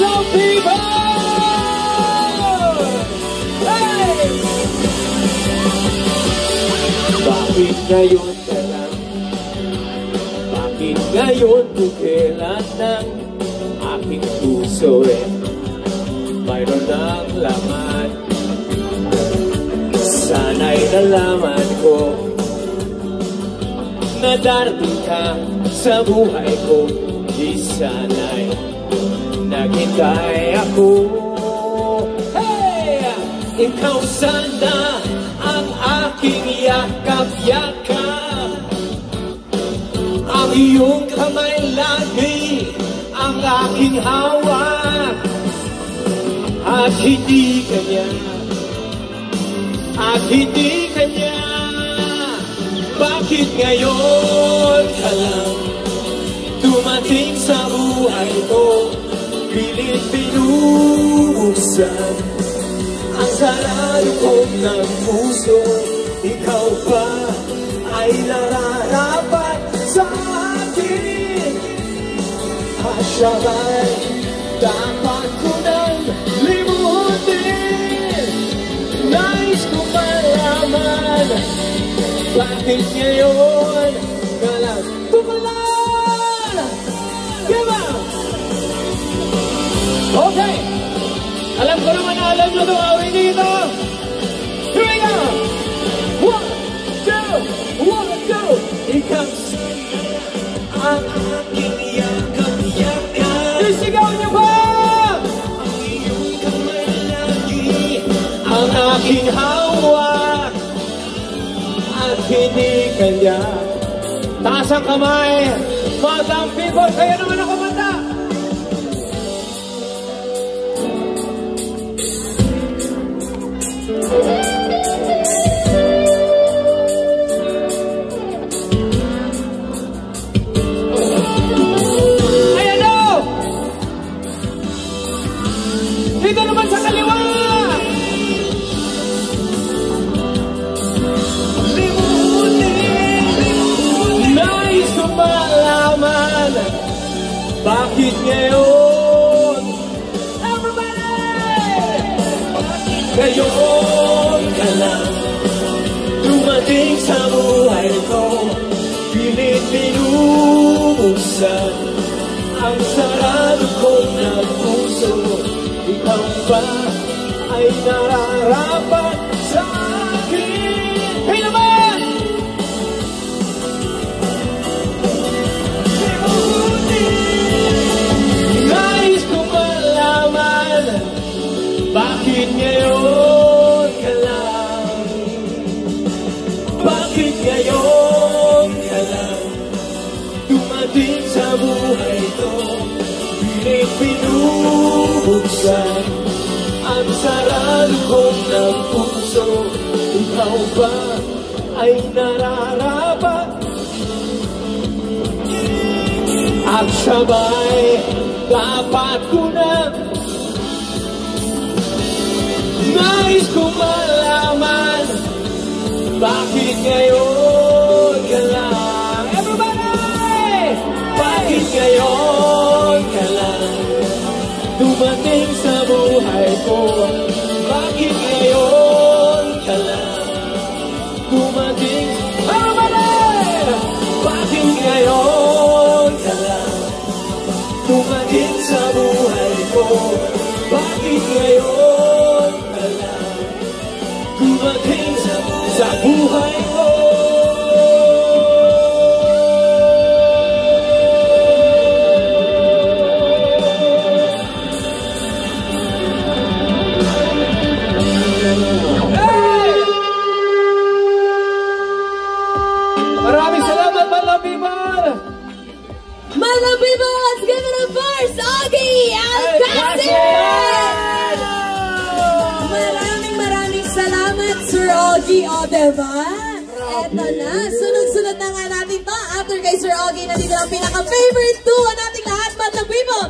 Madlang people! Hey! Bakit ngayon ka lang? Bakit ngayon bukilat ng aking puso mayroon ng laman? Sana'y nalaman ko na darating ka sa buhay ko. Di sana'y naghintay ako. Hey! Ikaw sana ang aking yakap-yakap, ang iyong kamay lagi ang aking hawak. At hindi kanya, at hindi kanya. Bakit ngayon ka lang dumating sa buhay ko? Pilit binubuksan ang sarado kong ng puso. Ikaw ba ay nararapat sa akin? At siya ba'y dapat ko nang limutin? Nais ko malaman, bakit ngayon ka lang tumalan? Diba? Okay, alam ko naman na alam nyo itong awin dito. Here we go! 1, 2, 1, 2. Ikaw ang aking yakap-yakap. Isigaw niyo ba? Ang iyong kamay lagi ang aking hawak. At hindi kanya. Taas ang kamay, Madlang people, kaya naman ako mata. Ayan o! Dito naman sa kaliwa! Bakit ngayon? Everybody! Bakit ngayon ka lang dumating sa buhay ko? Pilit binubuksan ang sarado ko ng puso. Ikaw ba ay nararapat sa akin? Hey naman! Bakit ngayon ka lang? Bakit ngayon ka lang dumating sa buhay ko? Pilit binubuksan ang sarado kong ng puso. Ikaw ba ay nararapat? At sabay dapat ko na. Nais ko malaman, bakit ngayon ka lang? Everybody! Bakit ngayon ka lang dumating sa buhay ko? Bakit ngayon ka lang dumating? Everybody! Bakit ngayon ka lang dumating sa buhay ko? Bakit ngayon dumating sa buhay ko? Hey! Maraming salamat, Madlang people! Madlang people, let's give it up first, Augie and Cassie! Salamat, Sir Augie, o diba? Eto na, sunod-sunod na nga natin to. After kay Sir Augie, nandito ang pinaka-favorite 2 nating lahat, Madlang people.